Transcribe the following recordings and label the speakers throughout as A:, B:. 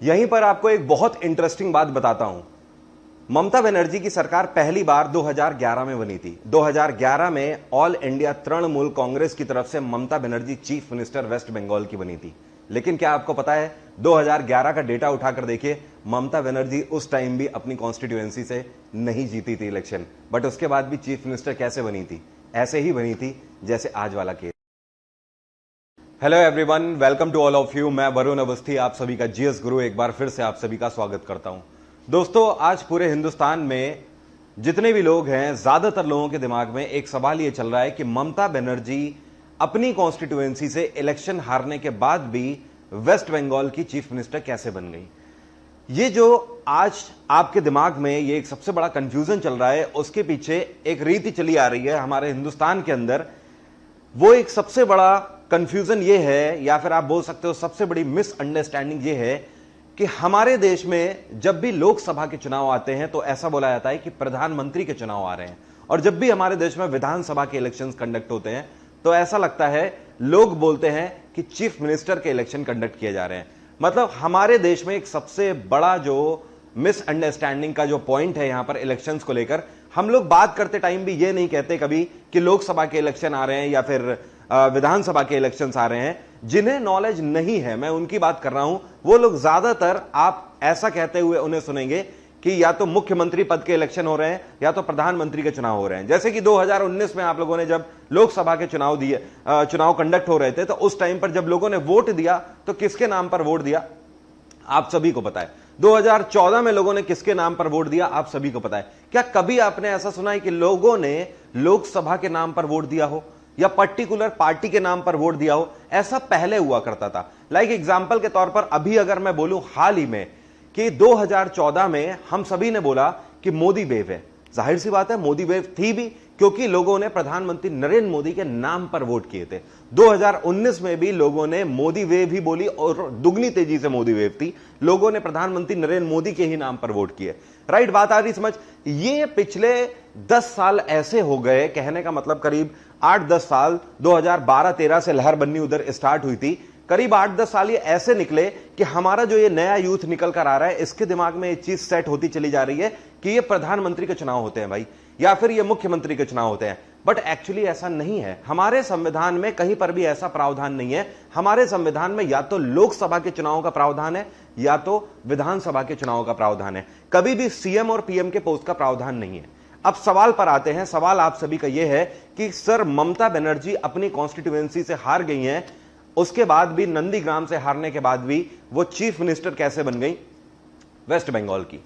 A: यहीं पर आपको एक बहुत इंटरेस्टिंग बात बताता हूं। ममता बनर्जी की सरकार पहली बार 2011 में बनी थी। 2011 में ऑल इंडिया तृणमूल कांग्रेस की तरफ से ममता बनर्जी चीफ मिनिस्टर वेस्ट बंगाल की बनी थी। लेकिन क्या आपको पता है 2011 का डेटा उठाकर देखिए, ममता बनर्जी उस टाइम भी अपनी कॉन्स्टिट्यूएंसी से नहीं जीती थी इलेक्शन, बट उसके बाद भी चीफ मिनिस्टर कैसे बनी थी? ऐसे ही बनी थी जैसे आज वाला केस। Hello everyone, welcome to all of you. मैं वरुण अवस्थी आप सभी का जीएस गुरु एक बार फिर से आप सभी का स्वागत करता हूं। दोस्तों, आज पूरे हिंदुस्तान में जितने भी लोग हैं, ज्यादातर लोगों के दिमाग में एक सवाल ये चल रहा है कि ममता बनर्जी अपनी कॉन्स्टिट्यूएंसी से इलेक्शन हारने के बाद भी वेस्ट बंगाल की चीफ मिनिस्टर कैसे बन गई। ये जो आज आपके दिमाग में ये एक सबसे बड़ा कंफ्यूजन चल रहा है, उसके पीछे एक रीति चली आ रही है हमारे हिंदुस्तान के अंदर। वो एक सबसे बड़ा कंफ्यूजन ये है, या फिर आप बोल सकते हो सबसे बड़ी मिसअंडरस्टैंडिंग ये है कि हमारे देश में जब भी लोकसभा के चुनाव आते हैं तो ऐसा बोला जाता है कि प्रधानमंत्री के चुनाव आ रहे हैं, और जब भी हमारे देश में विधानसभा के इलेक्शंस कंडक्ट होते हैं तो ऐसा लगता है, लोग बोलते हैं कि चीफ मिनिस्टर के इलेक्शन कंडक्ट किए जा रहे हैं। मतलब हमारे देश में एक सबसे बड़ा जो मिसअंडरस्टैंडिंग का जो पॉइंट है यहां पर इलेक्शंस को लेकर, हम लोग बात करते टाइम भी ये नहीं कहते कभी कि लोकसभा के इलेक्शन आ रहे हैं या फिर विधानसभा के इलेक्शंस आ रहे हैं। जिन्हें नॉलेज नहीं है, मैं उनकी बात कर रहा हूं, वो लोग ज्यादातर आप ऐसा कहते हुए उन्हें सुनेंगे कि या तो मुख्यमंत्री पद के इलेक्शन हो रहे हैं या तो प्रधानमंत्री के चुनाव हो रहे हैं। जैसे कि 2019 में आप लोगों ने जब लोकसभा के चुनाव कंडक्ट हो रहे थे, तो उस टाइम पर जब लोगों ने वोट दिया तो किसके नाम पर वोट दिया आप सभी को पता है। 2014 में लोगों ने किसके नाम पर वोट दिया आप सभी को पता है। क्या कभी आपने ऐसा सुना है कि लोगों ने लोकसभा के नाम पर वोट दिया हो या पर्टिकुलर पार्टी के नाम पर वोट दिया हो? ऐसा पहले हुआ करता था। लाइक एग्जांपल के तौर पर अभी अगर मैं बोलूं हाल ही में कि 2014 में हम सभी ने बोला कि मोदी वेव है, जाहिर सी बात है मोदी वेव थी भी, क्योंकि लोगों ने प्रधानमंत्री नरेंद्र मोदी के नाम पर वोट किए थे। 2019 में भी लोगों ने मोदी वेव ही बोली और दुगनी तेजी से मोदी वेव थी। लोगों ने प्रधानमंत्री नरेंद्र मोदी के ही नाम पर वोट किए। राइट, बात आ रही समझ? ये पिछले 10 साल ऐसे हो गए, कहने का मतलब करीब 8-10 साल, 2012-13 से लहर बननी उधर स्टार्ट हुई थी। करीब 8-10 साल ये ऐसे निकले कि हमारा जो ये नया यूथ निकल कर आ रहा है, इसके दिमाग में ये चीज सेट होती चली जा रही है कि ये प्रधानमंत्री के चुनाव होते हैं भाई, या फिर ये मुख्यमंत्री के चुनाव होते हैं। बट एक्चुअली ऐसा नहीं है। हमारे संविधान में कहीं पर भी ऐसा प्रावधान नहीं है। हमारे संविधान में या तो लोकसभा के चुनाव का प्रावधान है या तो विधानसभा के चुनाव का प्रावधान है। कभी भी सीएम और पीएम के पोस्ट का प्रावधान नहीं है। अब सवाल पर आते हैं। सवाल आप सभी का यह है कि सर, ममता बनर्जी अपनी कॉन्स्टिट्यूएंसी से हार गई हैं, उसके बाद भी नंदीग्राम से हारने के बाद भी वो चीफ मिनिस्टर कैसे बन गई वेस्ट बंगाल की?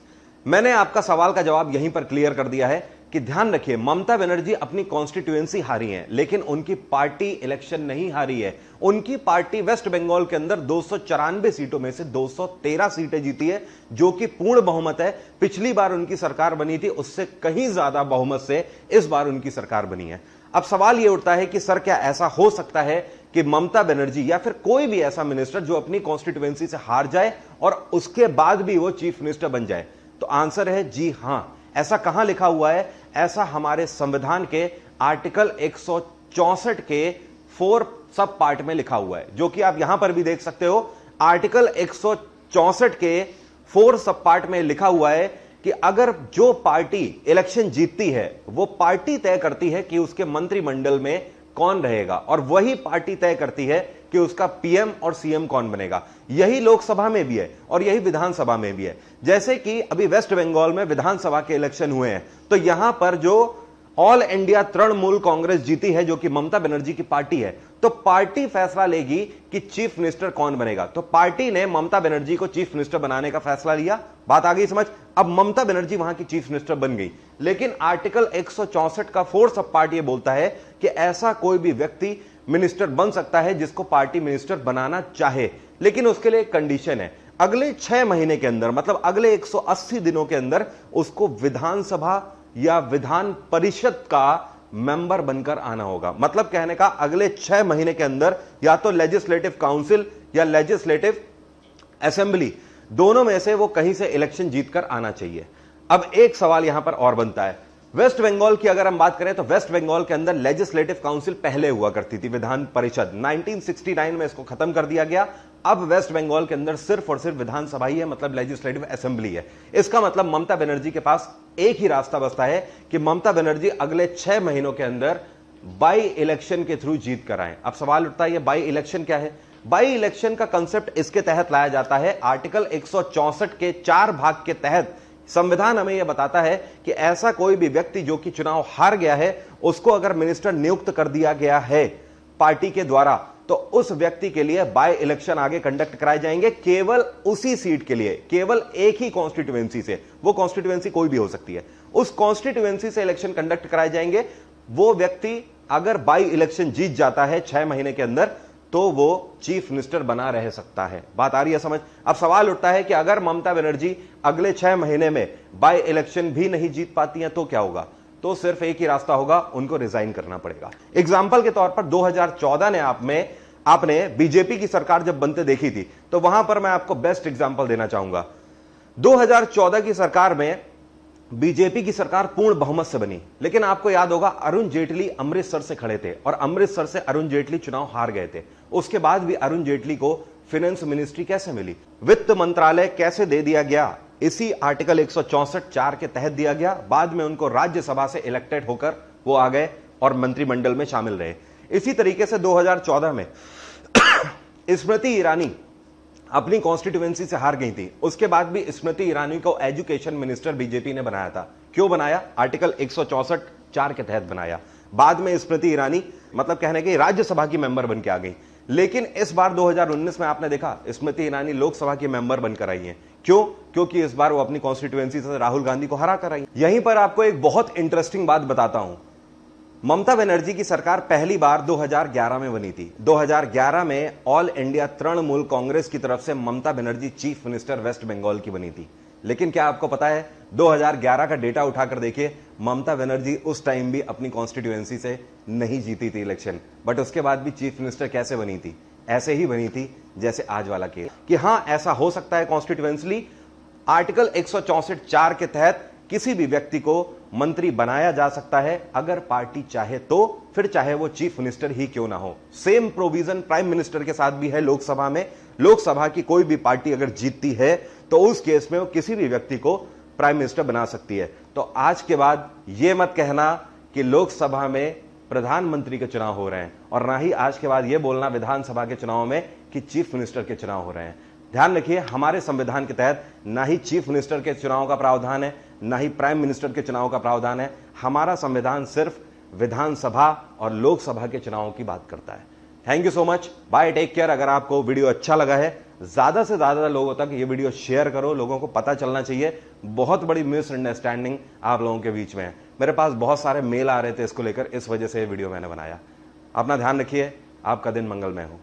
A: मैंने आपका सवाल का जवाब यहीं पर क्लियर कर दिया है कि ध्यान रखिए, ममता बनर्जी अपनी कॉन्स्टिट्यूएंसी हारी हैं, लेकिन उनकी पार्टी इलेक्शन नहीं हारी है। उनकी पार्टी वेस्ट बंगाल के अंदर 294 सीटों में से 213 सीटें जीती है, जो कि पूर्ण बहुमत है। पिछली बार उनकी सरकार बनी थी, उससे कहीं ज्यादा बहुमत से इस बार उनकी सरकार बनी है। अब सवाल यह उठता है कि सर, क्या ऐसा हो सकता है कि ममता बनर्जी या फिर कोई भी ऐसा मिनिस्टर जो अपनी कॉन्स्टिट्यूएंसी से हार जाए और उसके बाद भी वो चीफ मिनिस्टर बन जाए? तो आंसर है जी हां। ऐसा कहां लिखा हुआ है? ऐसा हमारे संविधान के आर्टिकल 164 के 4 सब पार्ट में लिखा हुआ है, जो कि आप यहां पर भी देख सकते हो। आर्टिकल 164 के 4 सब पार्ट में लिखा हुआ है कि अगर जो पार्टी इलेक्शन जीतती है, वो पार्टी तय करती है कि उसके मंत्रिमंडल में कौन रहेगा, और वही पार्टी तय करती है कि उसका पीएम और सीएम कौन बनेगा। यही लोकसभा में भी है और यही विधानसभा में भी है। जैसे कि अभी वेस्ट बंगाल में विधानसभा के इलेक्शन हुए हैं, तो यहां पर जो ऑल इंडिया तृणमूल कांग्रेस जीती है, जो कि ममता बनर्जी की पार्टी है, तो पार्टी फैसला लेगी कि चीफ मिनिस्टर कौन बनेगा। तो पार्टी ने ममता बनर्जी को चीफ मिनिस्टर बनाने का फैसला लिया। बात आ गई समझ? अब ममता बनर्जी वहां की चीफ मिनिस्टर बन गई, लेकिन आर्टिकल 164 का 4 सब पार्ट ये बोलता है कि ऐसा कोई भी व्यक्ति मिनिस्टर बन सकता है जिसको पार्टी मिनिस्टर बनाना चाहे, लेकिन उसके लिए एक कंडीशन है। अगले 6 महीने के अंदर, मतलब अगले 180 दिनों के अंदर उसको विधानसभा या विधान परिषद का मेंबर बनकर आना होगा। मतलब कहने का, अगले 6 महीने के अंदर या तो लेजिस्लेटिव काउंसिल या लेजिस्लेटिव असेंबली, दोनों में से वो कहीं से इलेक्शन जीतकर आना चाहिए। अब एक सवाल यहां पर और बनता है, वेस्ट बंगाल की अगर हम बात करें तो वेस्ट बंगाल के अंदर लेजिस्लेटिव काउंसिल पहले हुआ करती थी, विधान परिषद। 1969 में इसको खत्म कर दिया गया। अब वेस्ट बंगाल के अंदर सिर्फ और सिर्फ विधानसभा ही है, मतलब लेजिस्लेटिव असेंबली है। इसका मतलब ममता बनर्जी के पास एक ही रास्ता बचता है कि ममता बनर्जी अगले 6 महीनों के अंदर बाई इलेक्शन के थ्रू जीत कर आए। अब सवाल उठता है, ये बाई इलेक्शन क्या है? बाई इलेक्शन का कंसेप्ट इसके तहत लाया जाता है, आर्टिकल 164 के 4 भाग के तहत संविधान हमें यह बताता है कि ऐसा कोई भी व्यक्ति जो कि चुनाव हार गया है, उसको अगर मिनिस्टर नियुक्त कर दिया गया है पार्टी के द्वारा, तो उस व्यक्ति के लिए बाय इलेक्शन आगे कंडक्ट कराए जाएंगे, केवल उसी सीट के लिए, केवल एक ही कॉन्स्टिट्यूएंसी से। वो कॉन्स्टिट्यूएंसी कोई भी हो सकती है, उस कॉन्स्टिट्यूएंसी से इलेक्शन कंडक्ट कराए जाएंगे। वो व्यक्ति अगर बाई इलेक्शन जीत जाता है 6 महीने के अंदर, तो वो चीफ मिनिस्टर बना रह सकता है। बात आ रही है समझ? अब सवाल उठता है कि अगर ममता बनर्जी अगले 6 महीने में बाय इलेक्शन भी नहीं जीत पाती हैं तो क्या होगा? तो सिर्फ एक ही रास्ता होगा, उनको रिजाइन करना पड़ेगा। एग्जाम्पल के तौर पर 2014 में आपने बीजेपी की सरकार जब बनते देखी थी, तो वहां पर मैं आपको बेस्ट एग्जाम्पल देना चाहूंगा। 2014 की सरकार में बीजेपी की सरकार पूर्ण बहुमत से बनी, लेकिन आपको याद होगा अरुण जेटली अमृतसर से खड़े थे और अमृतसर से अरुण जेटली चुनाव हार गए थे। उसके बाद भी अरुण जेटली को फाइनेंस मिनिस्ट्री कैसे मिली? वित्त मंत्रालय कैसे दे दिया गया? इसी आर्टिकल 164(4) के तहत दिया गया। बाद में उनको राज्यसभा से इलेक्टेड होकर वो आ गए और मंत्रिमंडल में शामिल रहे। इसी तरीके से 2014 में स्मृति ईरानी अपनी कॉन्स्टिट्यूएंसी से हार गई थी। उसके बाद भी स्मृति ईरानी को एजुकेशन मिनिस्टर बीजेपी ने बनाया था। क्यों बनाया? आर्टिकल 164(4) के तहत बनाया। बाद में स्मृति ईरानी मतलब कहने के राज्यसभा की मेंबर बन के आ गई। लेकिन इस बार 2019 में आपने देखा स्मृति ईरानी लोकसभा की मेंबर बनकर आई हैं। क्यों? क्योंकि इस बार वो अपनी कॉन्स्टिट्यूएंसी से राहुल गांधी को हरा कर आई। यहीं पर आपको एक बहुत इंटरेस्टिंग बात बताता हूं। ममता बनर्जी की सरकार पहली बार 2011 में बनी थी। 2011 में ऑल इंडिया तृणमूल कांग्रेस की तरफ से ममता बनर्जी चीफ मिनिस्टर वेस्ट बंगाल की बनी थी। लेकिन क्या आपको पता है 2011 का डेटा उठाकर देखिए, ममता बनर्जी उस टाइम भी अपनी कॉन्स्टिट्यूएंसी से नहीं जीती थी इलेक्शन, बट उसके बाद भी चीफ मिनिस्टर कैसे बनी थी? ऐसे ही बनी थी जैसे आज वाला केस, कि हां ऐसा हो सकता है कॉन्स्टिट्यूएंसली आर्टिकल 164(4) के तहत किसी भी व्यक्ति को मंत्री बनाया जा सकता है अगर पार्टी चाहे तो, फिर चाहे वो चीफ मिनिस्टर ही क्यों ना हो। सेम प्रोविजन प्राइम मिनिस्टर के साथ भी है लोकसभा में। लोकसभा की कोई भी पार्टी अगर जीतती है तो उस केस में वो किसी भी व्यक्ति को प्राइम मिनिस्टर बना सकती है। तो आज के बाद यह मत कहना कि लोकसभा में प्रधानमंत्री के चुनाव हो रहे हैं, और ना ही आज के बाद यह बोलना विधानसभा के चुनाव में कि चीफ मिनिस्टर के चुनाव हो रहे हैं। ध्यान रखिए, हमारे संविधान के तहत ना ही चीफ मिनिस्टर के चुनाव का प्रावधान है, ना ही प्राइम मिनिस्टर के चुनाव का प्रावधान है। हमारा संविधान सिर्फ विधानसभा और लोकसभा के चुनावों की बात करता है। Thank you so much, bye, take care. अगर आपको वीडियो अच्छा लगा है, ज्यादा से ज्यादा लोगों तक ये वीडियो शेयर करो, लोगों को पता चलना चाहिए। बहुत बड़ी मिसअंडरस्टैंडिंग आप लोगों के बीच में है। मेरे पास बहुत सारे मेल आ रहे थे इसको लेकर, इस वजह से ये वीडियो मैंने बनाया। अपना ध्यान रखिए, आपका दिन मंगलमय हो।